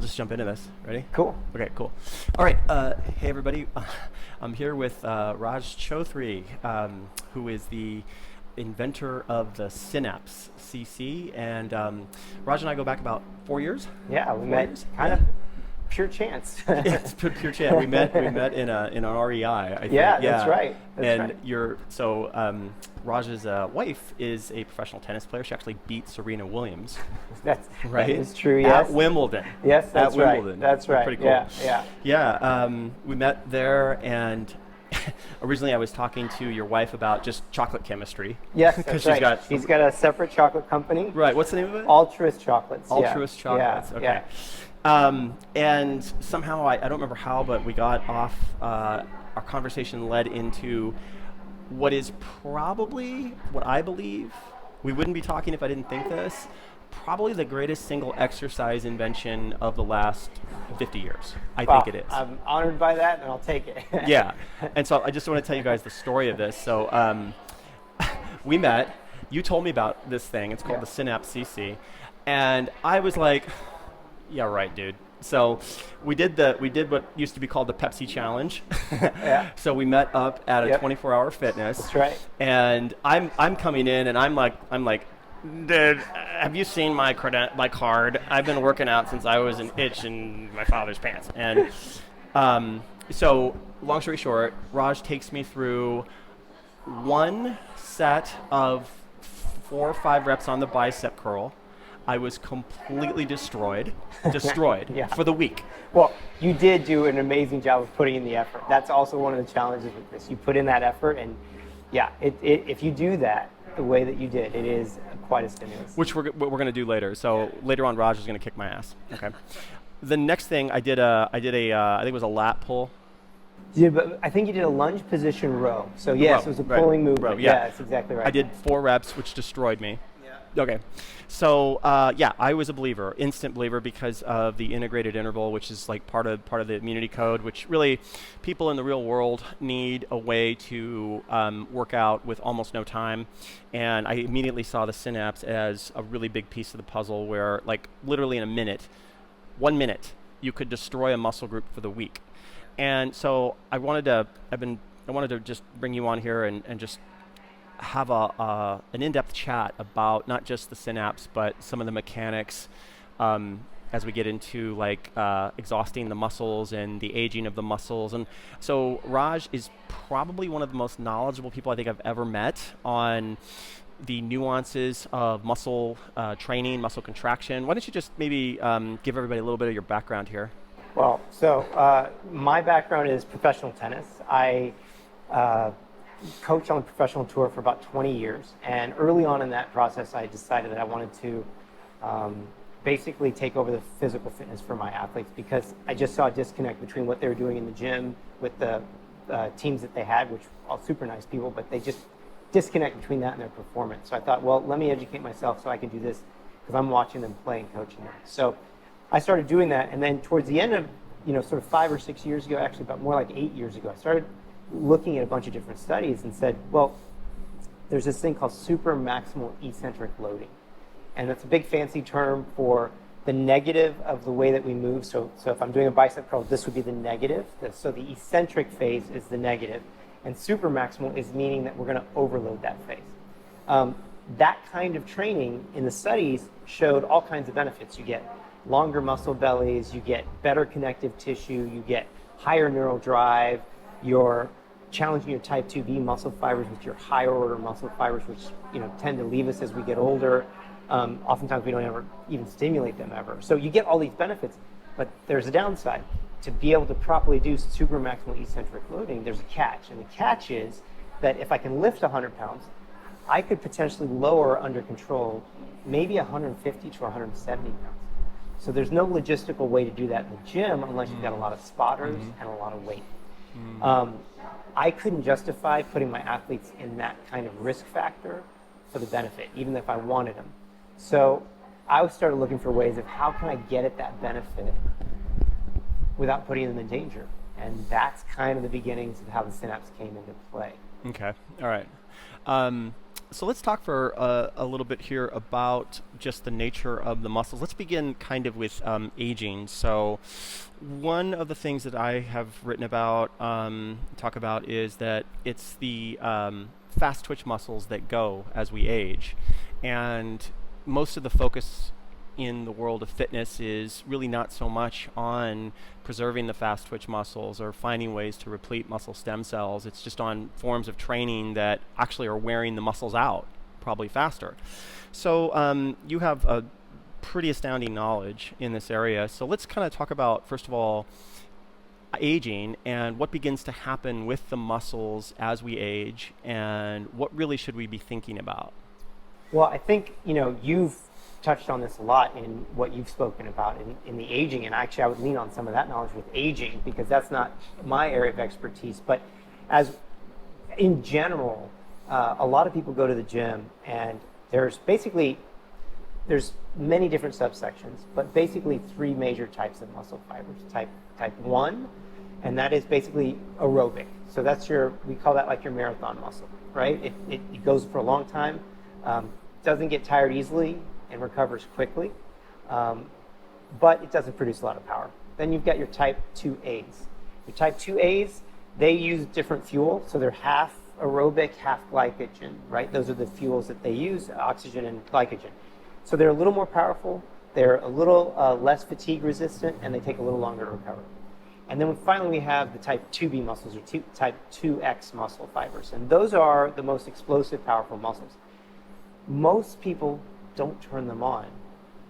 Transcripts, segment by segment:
just jump into this. Ready? Cool. Okay, cool. All right. Hey, everybody. I'm here with Raj Choudhury, who is the inventor of the Synapse CC. And Raj and I go back about 4 years. Yeah, we met kind of pure chance. Yeah, it's pure chance. We met in an REI. I think. Yeah, that's right. Raj's wife is a professional tennis player. She actually beat Serena Williams. That right? is true. Yes. At Wimbledon. Yes, that's at right. Wimbledon. That's right. Pretty cool. Yeah. We met there, and originally I was talking to your wife about just chocolate chemistry. Yes, that's right. She's got a separate chocolate company. Right. What's the name of it? Altruist Chocolates. Altruist Chocolates. Yeah. Okay. Yeah. And somehow I don't remember how, but we got off. Our conversation led into what is probably what I believe. We wouldn't be talking if I didn't think this. Probably the greatest single exercise invention of the last 50 years. I think it is. I'm honored by that, and I'll take it. Yeah. And so I just want to tell you guys the story of this. So we met. You told me about this thing. It's called the Synapse CC. And I was like, yeah, right, dude. So we did what used to be called the Pepsi Challenge. Yeah. So we met up at a 24-hour fitness. That's right. And I'm coming in, and I'm like, dude, have you seen my card? I've been working out since I was an itch in my father's pants. And so long story short, Raj takes me through one set of 4 or 5 reps on the bicep curl. I was completely destroyed for the week. Well, you did do an amazing job of putting in the effort. That's also one of the challenges with this. You put in that effort, and if you do that the way that you did, it is quite a stimulus. Which we're going to do later. So later on, Raj is going to kick my ass. Okay. The next thing I did I think it was a lat pull. Yeah, but I think you did a lunge position row. So yes, it was a pulling movement. Row, yeah, that's exactly right. I did 4 reps, which destroyed me. Okay, so I was a believer, instant believer, because of the integrated interval, which is like part of the immunity code, which really people in the real world need a way to work out with almost no time. And I immediately saw the Synapse as a really big piece of the puzzle, where like literally in 1 minute, you could destroy a muscle group for the week. And so I wanted to just bring you on here and just have an in-depth chat about not just the Synapse, but some of the mechanics as we get into like exhausting the muscles and the aging of the muscles. And so Raj is probably one of the most knowledgeable people I think I've ever met on the nuances of muscle training, muscle contraction. Why don't you just maybe give everybody a little bit of your background here? Well, so my background is professional tennis. I coached on the professional tour for about 20 years, and early on in that process I decided that I wanted to basically take over the physical fitness for my athletes, because I just saw a disconnect between what they were doing in the gym with the teams that they had, which were all super nice people, but they just disconnect between that and their performance. So I thought, well, let me educate myself so I can do this, because I'm watching them play and coaching them. So I started doing that, and then towards the end of sort of 5 or 6 years ago, actually about more like 8 years ago, I started looking at a bunch of different studies and said, well, there's this thing called super maximal eccentric loading. And that's a big fancy term for the negative of the way that we move. So if I'm doing a bicep curl, this would be the negative. So the eccentric phase is the negative. And super maximal is meaning that we're going to overload that phase. That kind of training in the studies showed all kinds of benefits. You get longer muscle bellies, you get better connective tissue, you get higher neural drive, you're challenging your type 2B muscle fibers with your higher order muscle fibers, which tend to leave us as we get older. Oftentimes we don't ever even stimulate them ever. So you get all these benefits, but there's a downside. To be able to properly do super maximal eccentric loading, there's a catch. And the catch is that if I can lift 100 pounds, I could potentially lower under control maybe 150 to 170 pounds. So there's no logistical way to do that in the gym unless you've got a lot of spotters and a lot of weight. I couldn't justify putting my athletes in that kind of risk factor for the benefit, even if I wanted them. So I started looking for ways of how can I get at that benefit without putting them in danger. And that's kind of the beginnings of how the Synapse came into play. Okay, all right. So let's talk for a little bit here about just the nature of the muscles. Let's begin kind of with aging. So one of the things that I have written about, talk about, is that it's the fast twitch muscles that go as we age. And most of the focus in the world of fitness is really not so much on preserving the fast twitch muscles or finding ways to replete muscle stem cells. It's just on forms of training that actually are wearing the muscles out probably faster. So you have a pretty astounding knowledge in this area. So let's kind of talk about, first of all, aging and what begins to happen with the muscles as we age, and what really should we be thinking about? Well, I think, you've touched on this a lot in what you've spoken about in the aging, and actually I would lean on some of that knowledge with aging because that's not my area of expertise. But as in general, a lot of people go to the gym, and there's many different subsections, but basically three major types of muscle fibers. Type 1, and that is basically aerobic. So that's we call that like your marathon muscle, right? It goes for a long time, doesn't get tired easily, and recovers quickly, but it doesn't produce a lot of power. Then you've got your type 2As. Your type 2As, they use different fuel, so they're half aerobic, half glycogen, right? Those are the fuels that they use, oxygen and glycogen. So they're a little more powerful, they're a little less fatigue resistant, and they take a little longer to recover. And then finally we have the type 2B muscles, or type 2X muscle fibers, and those are the most explosive, powerful muscles. Most people don't turn them on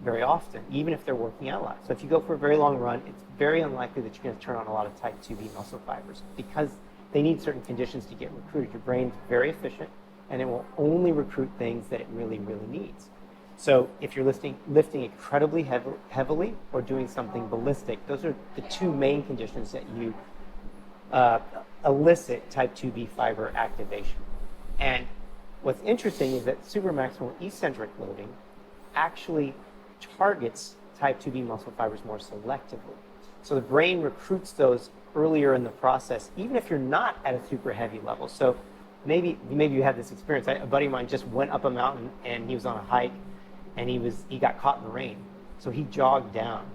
very often, even if they're working out a lot. So if you go for a very long run, it's very unlikely that you're going to turn on a lot of type 2B muscle fibers because they need certain conditions to get recruited. Your brain's very efficient, and it will only recruit things that it really, really needs. So if you're lifting incredibly heavily or doing something ballistic, those are the two main conditions that you elicit type 2B fiber activation. And what's interesting is that supermaximal eccentric loading actually targets type 2B muscle fibers more selectively. So the brain recruits those earlier in the process, even if you're not at a super heavy level. So maybe you had this experience. A buddy of mine just went up a mountain, and he was on a hike, and he got caught in the rain. So he jogged down,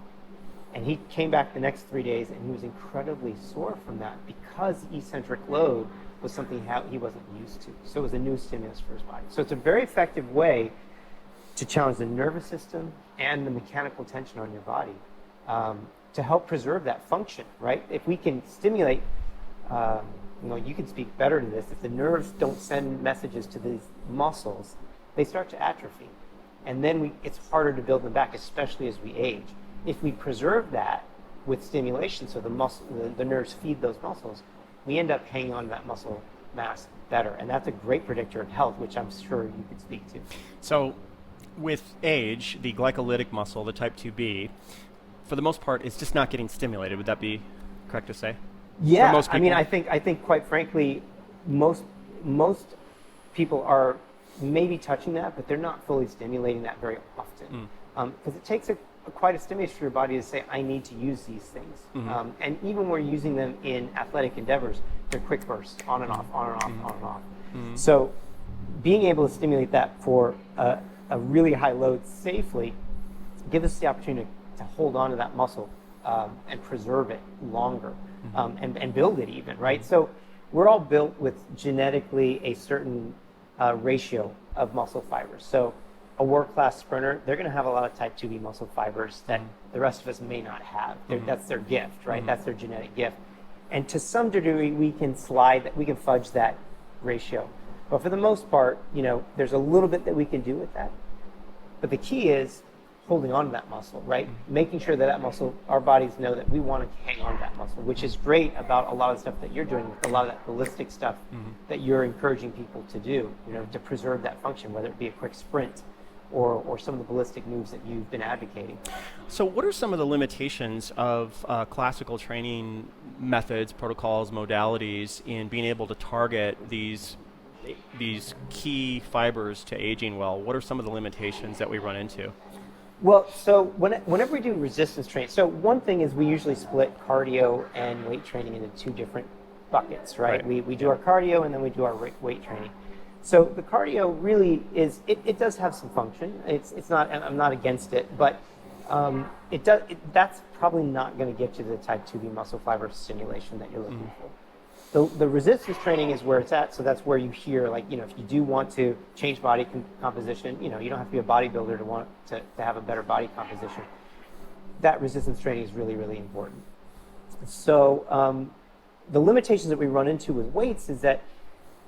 and he came back the next 3 days, and he was incredibly sore from that because the eccentric load was something he wasn't used to. So it was a new stimulus for his body. So it's a very effective way to challenge the nervous system and the mechanical tension on your body to help preserve that function, right? If we can stimulate, you can speak better to this, if the nerves don't send messages to these muscles, they start to atrophy. And then it's harder to build them back, especially as we age. If we preserve that with stimulation, so the nerves feed those muscles, we end up hanging on to that muscle mass better. And that's a great predictor of health, which I'm sure you could speak to. So with age, the glycolytic muscle, the type 2B, for the most part, it's just not getting stimulated. Would that be correct to say? Yeah, for most people? I think quite frankly, most people are maybe touching that, but they're not fully stimulating that very often. Because it takes quite a stimulus for your body to say, I need to use these things. Mm-hmm. And even when we're using them in athletic endeavors, they're quick bursts, on and off, on and off, on and off. Mm-hmm. So being able to stimulate that for a really high load safely gives us the opportunity to hold on to that muscle and preserve it longer, and build it even, right? So we're all built with genetically a certain ratio of muscle fibers. So a world-class sprinter, they're going to have a lot of type 2B muscle fibers that the rest of us may not have. That's their gift, right? That's their genetic gift. And to some degree, we can fudge that ratio. But for the most part, there's a little bit that we can do with that. But the key is holding on to that muscle, right? Making sure that muscle, our bodies know that we want to hang on to that muscle, which is great about a lot of the stuff that you're doing, with a lot of that ballistic stuff that you're encouraging people to do, to preserve that function, whether it be a quick sprint or some of the ballistic moves that you've been advocating. So what are some of the limitations of classical training methods, protocols, modalities in being able to target these key fibers to aging well? What are some of the limitations that we run into? Well, so whenever we do resistance training, so one thing is we usually split cardio and weight training into two different buckets, right? We do our cardio and then we do our weight training. So the cardio really is, it does have some function. It's not, I'm not against it, but that's probably not going to get you the type 2B muscle fiber stimulation that you're looking for. The resistance training is where it's at, so that's where you hear, like, if you do want to change body composition, you don't have to be a bodybuilder to want to have a better body composition. That resistance training is really, really important. So the limitations that we run into with weights is that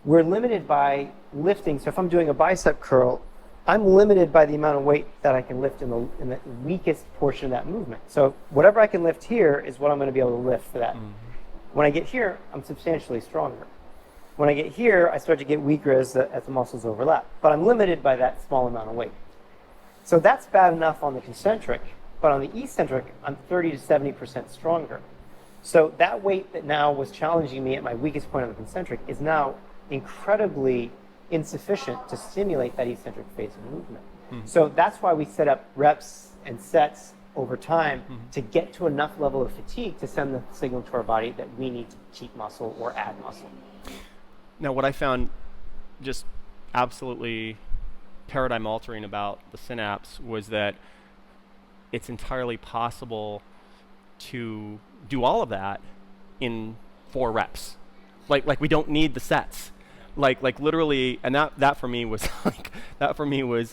we're limited by lifting. So if I'm doing a bicep curl, I'm limited by the amount of weight that I can lift in the weakest portion of that movement. So whatever I can lift here is what I'm going to be able to lift for that. When I get here, I'm substantially stronger. When I get here, I start to get weaker as the muscles overlap. But I'm limited by that small amount of weight. So that's bad enough on the concentric, but on the eccentric, I'm 30 to 70% stronger. So that weight that now was challenging me at my weakest point on the concentric is now incredibly insufficient to stimulate that eccentric phase of movement. So that's why we set up reps and sets over time to get to enough level of fatigue to send the signal to our body that we need to keep muscle or add muscle. Now, what I found just absolutely paradigm altering about the Synapse was that it's entirely possible to do all of that in 4 reps. Like we don't need the sets. Like literally, and that for me was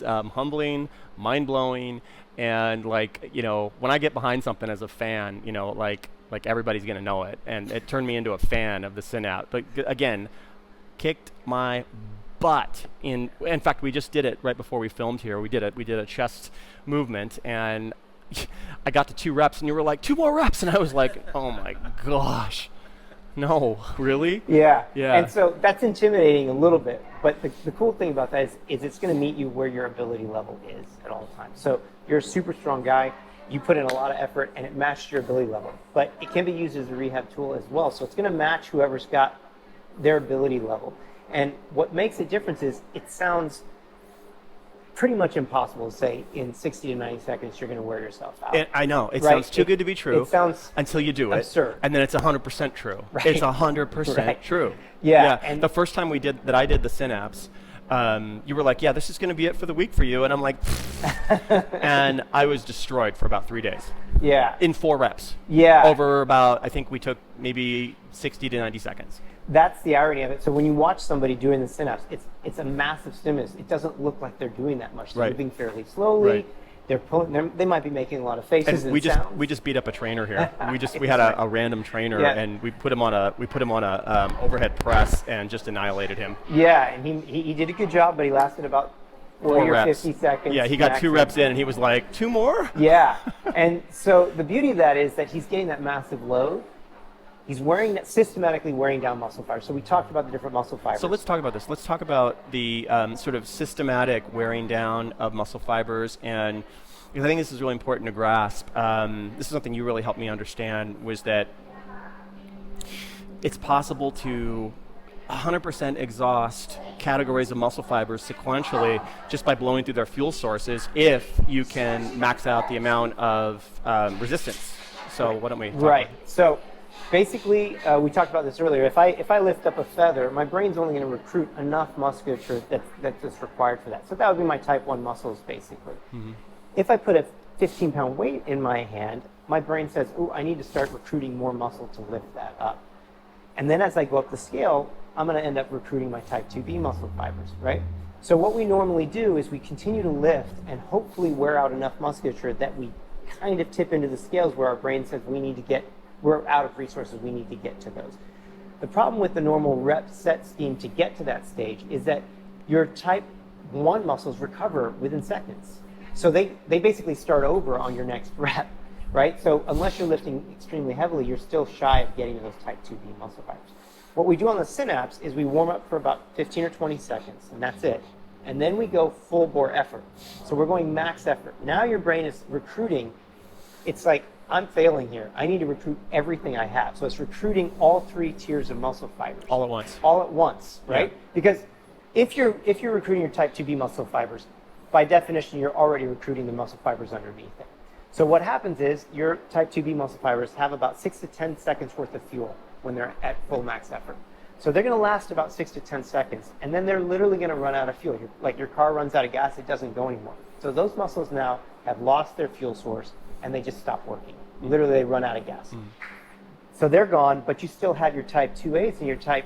humbling, mind-blowing, and when I get behind something as a fan, like everybody's gonna know it, and it turned me into a fan of the Synapse. But again, kicked my butt. In fact, we just did it right before we filmed here. We did a chest movement, and I got to 2 reps, and you were like, 2 more reps, and I was like, oh my gosh. No, really? Yeah. Yeah. And so that's intimidating a little bit, but the cool thing about that is it's going to meet you where your ability level is at all times. So you're a super strong guy, you put in a lot of effort, and it matched your ability level. But it can be used as a rehab tool as well, so it's going to match whoever's got their ability level. And what makes a difference is it sounds pretty much impossible to say in 60 to 90 seconds you're going to wear yourself out. I know. It right? sounds too good to be true. It sounds until you do absurd. it. And then it's 100% true. Right. It's 100% right. true. Yeah. And the first time I did the Synapse, you were like, yeah, this is going to be it for the week for you. And I'm like, and I was destroyed for about 3 days. Yeah. In 4 reps. Yeah. Over about, I think we took maybe 60 to 90 seconds. That's the irony of it. So when you watch somebody doing the Synapse, it's a massive stimulus. It doesn't look like they're doing that much. They're moving fairly slowly. Right. They're pulling. They might be making a lot of faces and we sounds. We just beat up a trainer here. We had a random trainer, and we put him on a overhead press and just annihilated him. Yeah, and he did a good job, but he lasted about 40 or 50 seconds. Yeah, he got 2 reps in, and he was like, 2 more? Yeah, and so the beauty of that is that he's getting that massive load. He's systematically wearing down muscle fibers. So we talked about the different muscle fibers. So let's talk about this. Let's talk about the sort of systematic wearing down of muscle fibers. And because I think this is really important to grasp. This is something you really helped me understand, was that it's possible to 100% exhaust categories of muscle fibers sequentially just by blowing through their fuel sources if you can max out the amount of resistance. So why don't we talk Right. So basically, we talked about this earlier. If I lift up a feather, my brain's only going to recruit enough musculature that's required for that. So that would be my type 1 muscles, basically. If I put a 15-pound weight in my hand, my brain says, ooh, I need to start recruiting more muscle to lift that up. And then as I go up the scale, I'm going to end up recruiting my type 2B muscle fibers, right? So what we normally do is we continue to lift and hopefully wear out enough musculature that we kind of tip into the scales where our brain says we're out of resources, we need to get to those. The problem with the normal rep set scheme to get to that stage is that your type 1 muscles recover within seconds. So they basically start over on your next rep, right? So unless you're lifting extremely heavily, you're still shy of getting to those type 2B muscle fibers. What we do on the Synapse is we warm up for about 15 or 20 seconds, and that's it. And then we go full bore effort. So we're going max effort. Now your brain is recruiting. It's like, I'm failing here. I need to recruit everything I have. So it's recruiting all 3 tiers of muscle fibers. all at once. All at once, right? Yeah. Because if you're recruiting your type 2B muscle fibers, by definition, you're already recruiting the muscle fibers underneath it. So what happens is your type 2B muscle fibers have about 6 to 10 seconds worth of fuel when they're at full max effort. So they're going to last about 6 to 10 seconds, and then they're literally going to run out of fuel. Like your car runs out of gas, it doesn't go anymore. So those muscles now have lost their fuel source, and they just stop working. Literally, they run out of gas. So they're gone, but you still have your type 2As and your type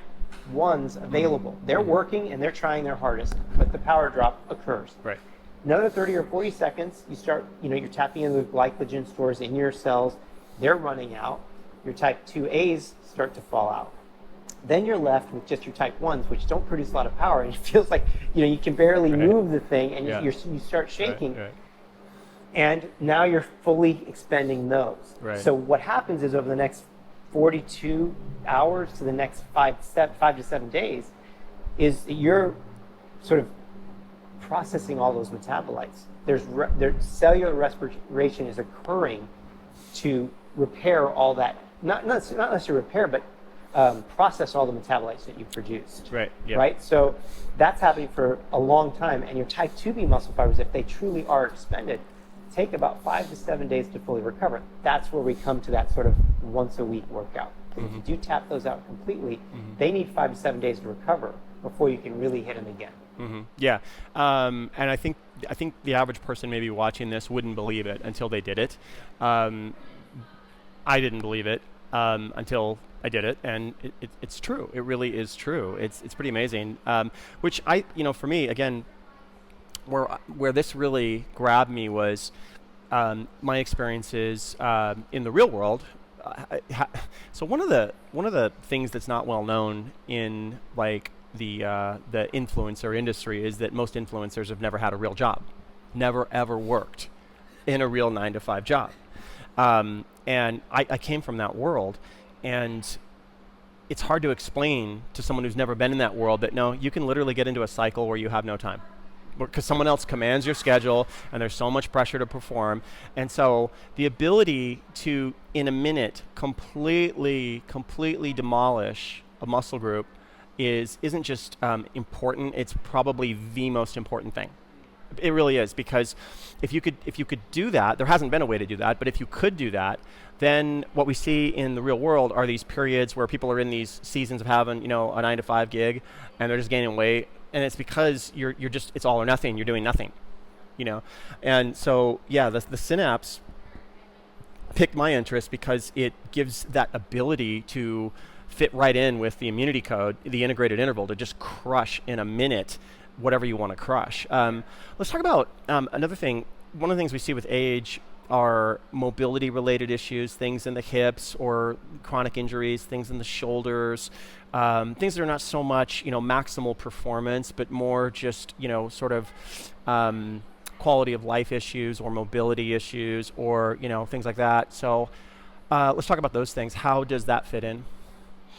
1s available. They're working, and they're trying their hardest, but the power drop occurs. Right. Another 30 or 40 seconds, you start, you're tapping into the glycogen stores in your cells. They're running out. Your type 2As start to fall out. Then you're left with just your type 1s, which don't produce a lot of power, and it feels like you can barely move the thing, and you start shaking. Right. And now you're fully expending those. Right. So what happens is over the next 42 hours to the next 5 to 7 days is you're sort of processing all those metabolites. There's cellular respiration is occurring to repair all that, not necessarily repair, but process all the metabolites that you've produced. Right. Yeah. Right. So that's happening for a long time, and your type 2B muscle fibers, if they truly are expended, take about 5 to 7 days to fully recover. That's where we come to that sort of once a week workout. If you do tap those out completely, they need 5 to 7 days to recover before you can really hit them again. Yeah, and I think the average person maybe watching this wouldn't believe it until they did it. I didn't believe it until I did it, and it's true. It really is true. It's pretty amazing. Which for me, again, where this really grabbed me was my experiences in the real world. So one of the things that's not well known in like the influencer industry is that most influencers have never had a real job, never ever worked in a real 9-to-5 job. And I came from that world, and it's hard to explain to someone who's never been in that world that no, you can literally get into a cycle where you have no time, because someone else commands your schedule, and there's so much pressure to perform. And so the ability to, in a minute, completely demolish a muscle group isn't just important, it's probably the most important thing. It really is, because if you could do that, there hasn't been a way to do that, but if you could do that, then what we see in the real world are these periods where people are in these seasons of having, a 9-to-5 gig, and they're just gaining weight, and it's because you're just, it's all or nothing, you're doing nothing, And so, yeah, the Synapse piqued my interest because it gives that ability to fit right in with the immunity code, the integrated interval, to just crush in a minute whatever you want to crush. Let's talk about another thing. One of the things we see with age are mobility-related issues, things in the hips or chronic injuries, things in the shoulders, things that are not so much, maximal performance, but more just, sort of quality of life issues or mobility issues or, things like that. So let's talk about those things. How does that fit in?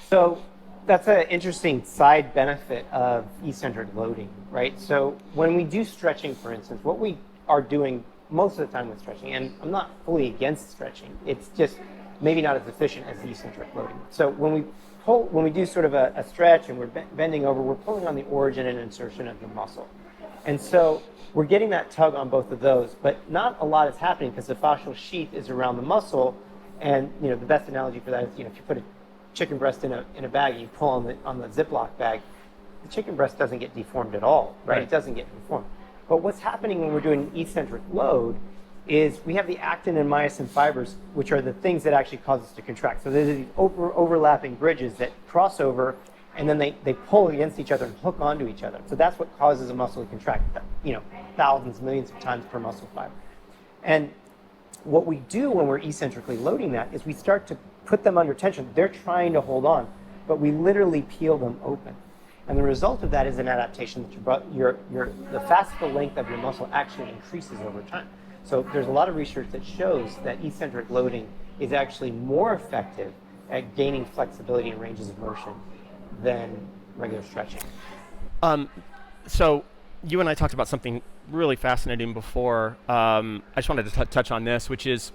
So that's an interesting side benefit of eccentric loading, right? So when we do stretching, for instance, what we are doing most of the time with stretching, and I'm not fully against stretching, it's just maybe not as efficient as the eccentric loading. So when we do sort of a stretch and we're bending over, we're pulling on the origin and insertion of the muscle. And so we're getting that tug on both of those, but not a lot is happening because the fascial sheath is around the muscle. And the best analogy for that is, if you put a chicken breast in a bag and you pull on the Ziploc bag, the chicken breast doesn't get deformed at all, right? It doesn't get deformed. But what's happening when we're doing eccentric load is we have the actin and myosin fibers, which are the things that actually cause us to contract. So there's these overlapping bridges that cross over, and then they pull against each other and hook onto each other. So that's what causes a muscle to contract, thousands, millions of times per muscle fiber. And what we do when we're eccentrically loading that is we start to put them under tension. They're trying to hold on, but we literally peel them open. And the result of that is an adaptation that the fascicle length of your muscle actually increases over time. So there's a lot of research that shows that eccentric loading is actually more effective at gaining flexibility and ranges of motion than regular stretching. So you and I talked about something really fascinating before. I just wanted to touch on this, which is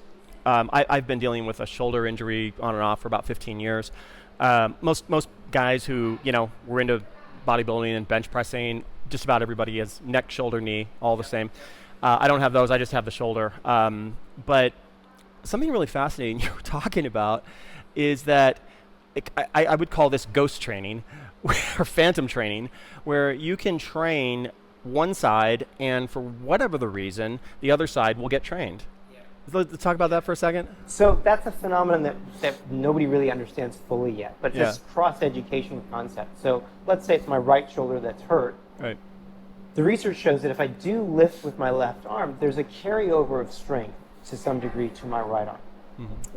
I've been dealing with a shoulder injury on and off for about 15 years. Most guys who were into bodybuilding and bench pressing, just about everybody has neck, shoulder, knee, all the same. I don't have those. I just have the shoulder. But something really fascinating you were talking about is that I would call this ghost training or phantom training, where you can train one side and for whatever the reason, the other side will get trained. Let's talk about that for a second. So that's a phenomenon that nobody really understands fully yet, but Yeah. this cross-education concept. So let's say it's my right shoulder that's hurt. Right. The research shows that if I do lift with my left arm, there's a carryover of strength to some degree to my right arm.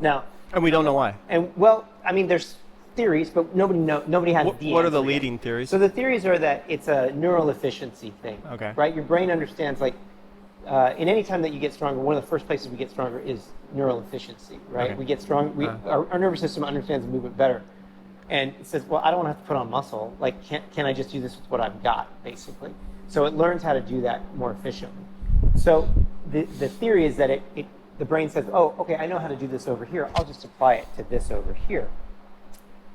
Now, And we don't know why. and well, I mean, there's theories, but nobody has the What are the answer yet. leading theories? So the theories are that it's a neural efficiency thing. Okay. Right? Your brain understands, like, in any time that you get stronger, one of the first places we get stronger is neural efficiency, right? Okay. We get strong, our nervous system understands the movement better. And it says, well, I don't have to put on muscle. Like, can I just do this with what I've got, basically? So it learns how to do that more efficiently. So the theory is that the brain says, oh, okay, I know how to do this over here. I'll just apply it to this over here.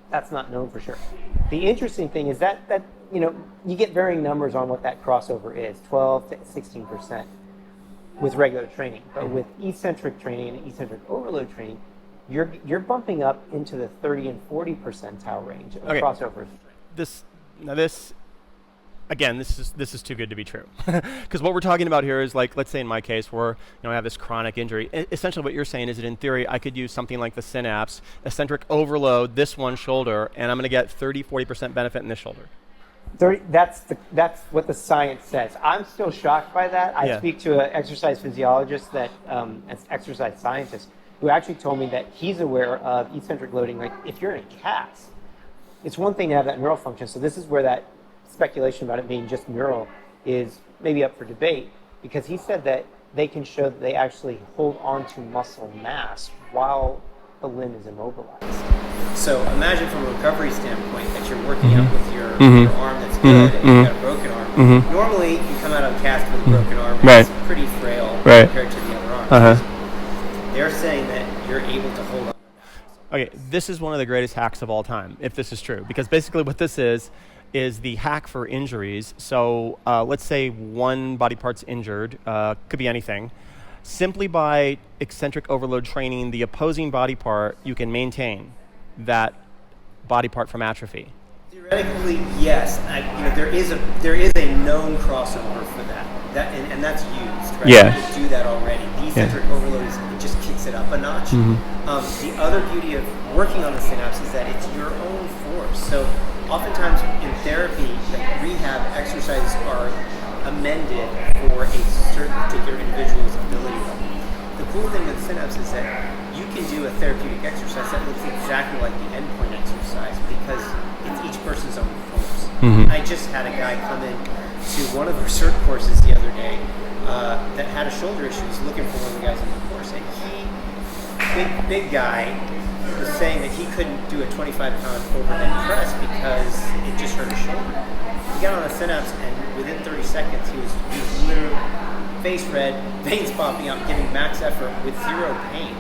That's not known for sure. The interesting thing is that you get varying numbers on what that crossover is, 12 to 16% with regular training. But with eccentric training and eccentric overload training, you're bumping up into the 30 and 40 percentile range of Okay. crossovers. This is too good to be true, because what we're talking about here is, like, let's say in my case where I have this chronic injury. Essentially, what you're saying is that in theory I could use something like the Synapse, eccentric overload this one shoulder, and I'm going to get 30-40% benefit in this shoulder. That's what the science says. I'm still shocked by that. I Yeah. speak to an exercise physiologist an exercise scientist, who actually told me that he's aware of eccentric loading. Like, if you're in a cast, it's one thing to have that neural function. So this is where that speculation about it being just neural is maybe up for debate, because he said that they can show that they actually hold on to muscle mass while the limb is immobilized. So imagine from a recovery standpoint that you're working out with your arm that's good and you've got a broken arm. Normally you come out of a cast with a broken arm and Right. it's pretty frail Right. compared to the other arms. Uh-huh. They're saying that you're able to hold on. Okay, this is one of the greatest hacks of all time, if this is true, because basically what this is the hack for injuries. So let's say one body part's injured, could be anything. Simply by eccentric overload training the opposing body part, you can maintain that body part from atrophy. Theoretically, yes. There is a known crossover for that, and that's used, right? Yeah. You do that already. The eccentric overload it just kicks it up a notch. The other beauty of working on the Synapse is that it's your own force. So oftentimes in therapy, like rehab exercises are amended for a certain particular individual's ability level. The cool thing with Synapse is that you can do a therapeutic exercise that looks exactly like the endpoint exercise because it's each person's own force. I just had a guy come in to one of our cert courses the other day that had a shoulder issue. He's looking for one of the guys in the course, and big guy, was saying that he couldn't do a 25-pound overhead press because it just hurt his shoulder. He got on a Synapse, and within 30 seconds, he was literally face red, veins popping up, giving max effort with zero pain.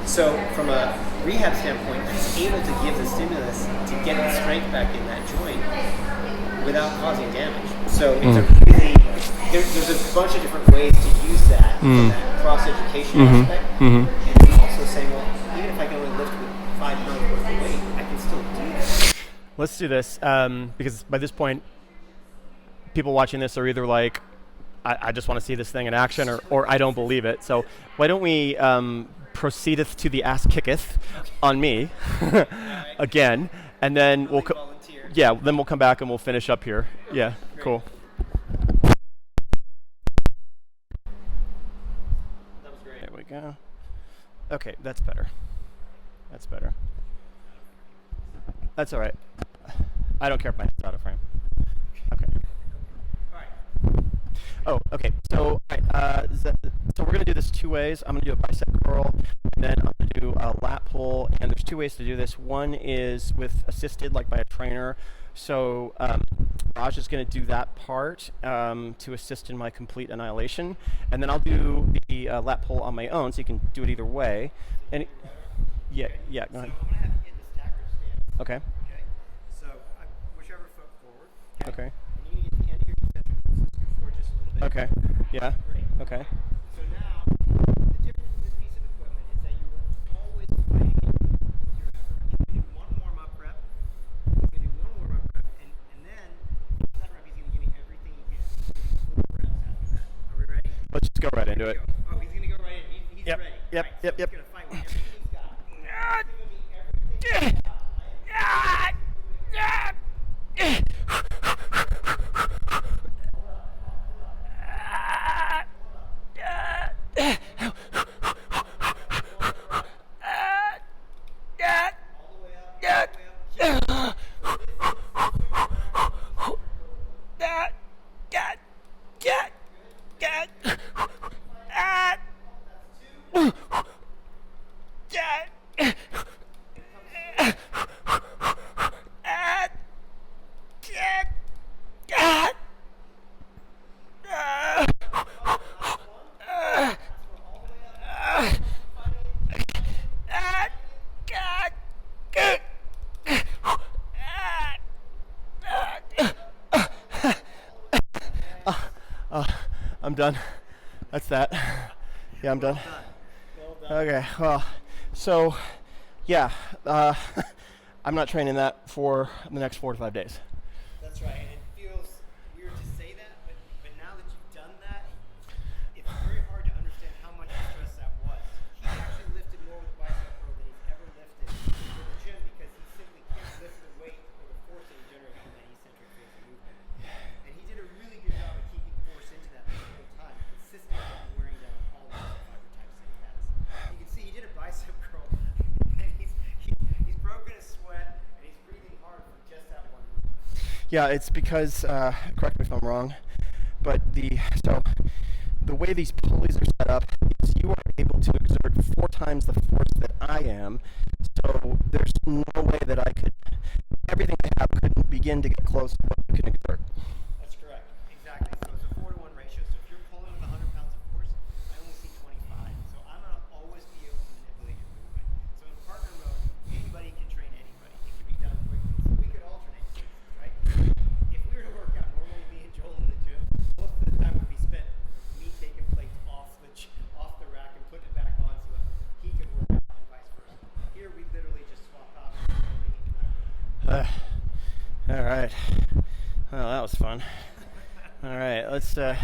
So from a rehab standpoint, he's able to give the stimulus to get the strength back in that joint without causing damage. So it's a really, there's a bunch of different ways to use that from that cross-education aspect. And also saying, well, even if I can only lift with 5 pounds worth of weight, I can still do that. Let's do this, because by this point, people watching this are either like, I just want to see this thing in action, or I don't believe it. So why don't we proceedeth to the ass kicketh on me again, and then we'll then we'll come back and we'll finish up here. Yeah, great. Cool. That was great. There we go. Okay, that's better. That's better. That's all right. I don't care if my head's out of frame. Okay. Oh, okay. So, so we're gonna do this 2 ways. I'm gonna do a bicep curl, and then I'm gonna do a lat pull. And there's 2 ways to do this. One is with assisted, like by a trainer. So Raj is gonna do that part to assist in my complete annihilation, and then I'll do the lat pull on my own. So you can do it either way. And yeah, go ahead. So I'm going to have you get the staggered stance. Okay. Okay. So whichever foot forward. Okay. And you need to get the end of your concentric. So scoot forward just a little bit. Okay. Yeah. Great. Okay. So now, the difference with this piece of equipment is that you are always fighting with your effort. You do one warm-up rep, Yep. Right, Yep. so Yep. he's gonna fight with everything he's got. He's giving me everything he's got. All the way up, all the way up. I'm done. That's that. Yeah, I'm done. Well done. Okay. Well, so yeah, I'm not training that for the next 4 to 5 days. That's right. And it feels weird to say that, but now that you've done that, it's very hard to understand how much stress that was. He actually lifted more with bicep curl than he's ever lifted in the gym because he simply can't lift the weight or the force that he generates from that eccentric phase of movement. And he did a really good job of keeping force into that the whole time, consistently and wearing down all the muscle fiber types that he has. You can see he did a bicep curl, and he's broken a sweat, and he's breathing hard for just that one movement. Yeah, it's because correct me if I'm wrong, but the way these pulleys are set up is you are able to exert 4 times the force that I am. So there's no way that everything I have couldn't begin to get close to what you can exert. That's correct. Exactly. So it's a 4-to-1 ratio. So if you're pulling with 100 pounds of force, I only see 25. So I'm going to always be able to manipulate your movement. So in partner mode, anybody can train anybody. It can be done quickly. So we could alternate cases, right? If we were to work out normally, me and Joel in the gym, most of the time would be spent me taking plates off the rack and putting it back on so that he could work out and vice versa. Here we literally just swap out. All right. Well, that was fun. All right, let's. Okay,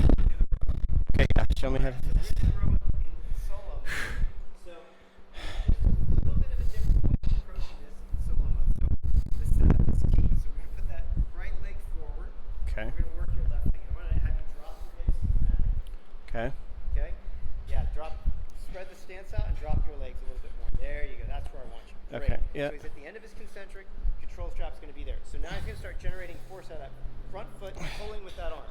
yeah, show me how to do this. Solo. So, just a little bit of a different way of approaching this in solo mode. So, the setup is key. So, we're going to put that right leg forward. Okay. We're going to work your left leg. I'm going to have you drop your hips to the mat. Okay. Okay? Yeah, spread the stance out and drop your legs a little bit more. There you go. That's where I want you. Great. Okay, yeah. So, he's at the end of his concentric. Control strap's going to be there. So, now he's going to start generating force out of that front foot and pulling with that arm.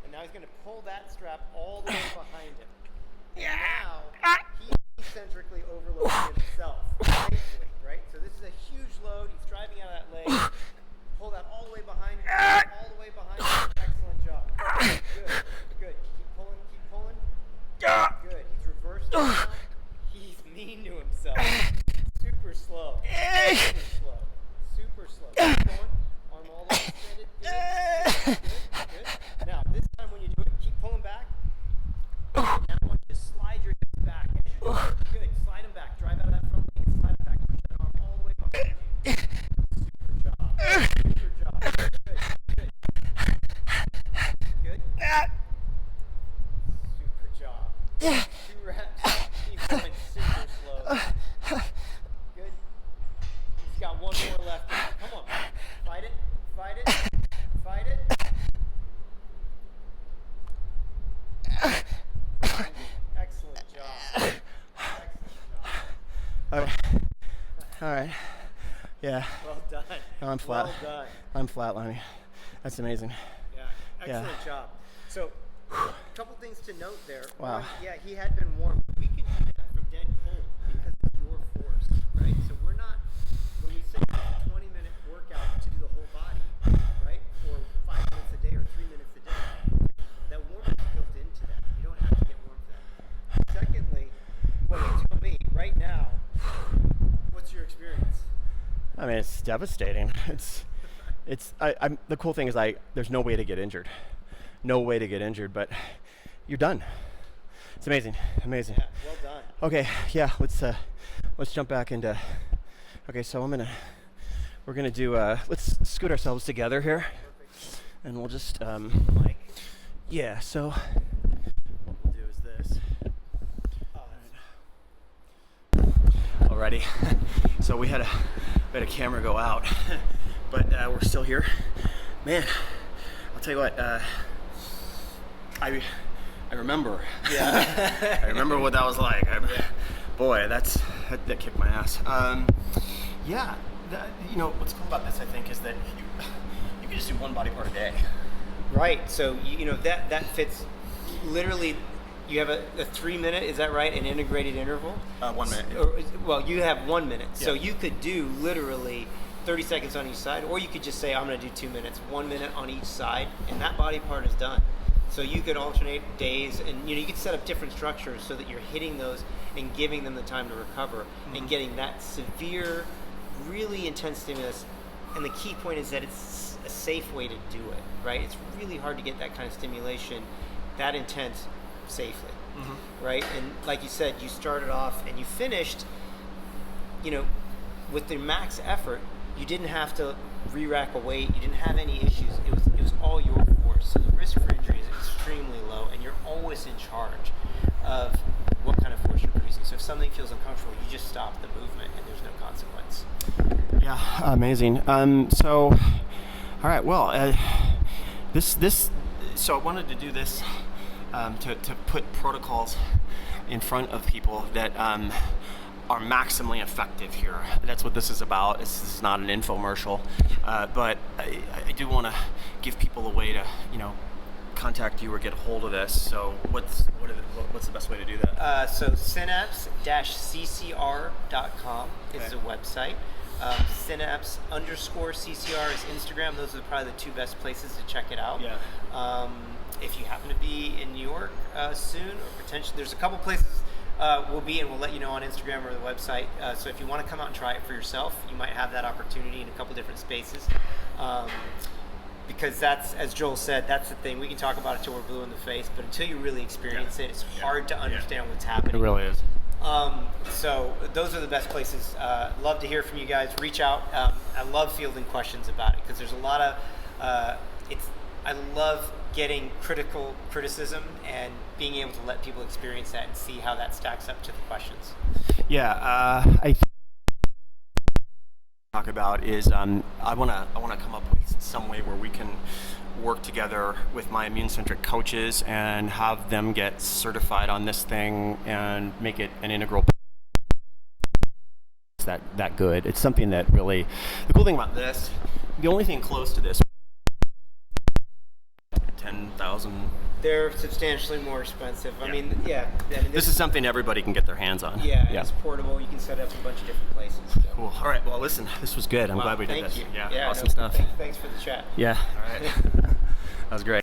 And now he's going to pull that strap all the way behind him. And now he's eccentrically overloading himself. Nicely, right? So this is a huge load. He's driving out of that leg. Pull that all the way behind him. All the way behind him. Excellent job. Good. Good. Keep pulling. Keep pulling. Good. He's reversed now. He's mean to himself. Super slow. Super slow. Super slow. Keep going. Arm all the way extended. Good. Good. Now, this time when you do it, keep pulling back. Now I want you to slide your hips back as you're doing it. Good. Slide them back. Drive out of that front leg and slide them back. Push that arm all the way behind you. Super job. Super job. Good. Good. Good. Super job. 2 reps. Keep going super slow. Good. He's got 1 more left. Come on. Fight it. Fight it. Fight it. Excellent job. Excellent job. Okay. All right. Yeah. Well done. No, I'm flat. Well done. I'm flatlining. That's amazing. Yeah. Excellent Yeah. job. So, a couple things to note there. Wow. One, yeah, he had been warm. We can do that from dead cold because of your force, right? So we're not, when we say it's a 20-minute workout to do the whole body, right? Or 5 minutes a day or 3 minutes a day, that warmth is built into that. You don't have to get warm for that. Secondly, well, you tell me right now, what's your experience? I mean, it's devastating. I'm the cool thing is there's no way to get injured. No way to get injured, but you're done. It's amazing. Amazing. Yeah, well done. Okay, yeah, let's jump back into. Okay, so we're gonna do let's scoot ourselves together here. Perfect. And we'll just Mike. yeah, so what we'll do is this. Oh, already. So we had a camera go out, but we're still here. Man, I'll tell you what. I remember. Yeah. I remember what that was like. Boy, that kicked my ass. Yeah. What's cool about this, I think, is that you can just do one body part a day. Right. So that fits. Literally, you have a 3-minute. Is that right? An integrated interval. 1 minute. Well, you have 1 minute. Yeah. So you could do literally 30 seconds on each side, or you could just say, I'm going to do 2 minutes, 1 minute on each side, and that body part is done. So you could alternate days, and you could set up different structures so that you're hitting those and giving them the time to recover, and getting that severe, really intense stimulus. And the key point is that it's a safe way to do it, right? It's really hard to get that kind of stimulation that intense safely, right? And like you said, you started off and you finished, with the max effort. You didn't have to re-rack a weight. You didn't have any issues. It was all your force. So the risk for injury is extremely low, and you're always in charge of what kind of force you're producing. So if something feels uncomfortable, you just stop the movement, and there's no consequence. Yeah, amazing. So, all right. Well, So I wanted to do this to put protocols in front of people that are maximally effective here. That's what this is about. This is not an infomercial, but I do want to give people a way to, contact you or get a hold of this. So what's the best way to do that? So synapse-ccr.com is the website. Synapse_CCR is Instagram. Those are probably the two best places to check it out. Yeah. If you happen to be in New York soon, or potentially, there's a couple places we'll be, and we'll let you know on Instagram or the website. So if you want to come out and try it for yourself, you might have that opportunity in a couple different spaces. Because that's, as Joel said, that's the thing. We can talk about it till we're blue in the face, but until you really experience it, it's hard to understand what's happening. It really is. So those are the best places. Love to hear from you guys. Reach out. I love fielding questions about it, because there's a lot of I love getting criticism and being able to let people experience that and see how that stacks up to the questions. Yeah, I talk about is I want to come up with some way where we can work together with my immune-centric coaches and have them get certified on this thing and make it an integral that good. It's something that really, the cool thing about this, the only thing close to this, 10,000. They're substantially more expensive. I mean, this is something everybody can get their hands on. Yeah, it's portable. You can set it up in a bunch of different places. So. Cool. All right. Well, listen, this was good. I'm glad we did this. Thank you. Yeah, awesome stuff. Thanks for the chat. Yeah. All right. That was great.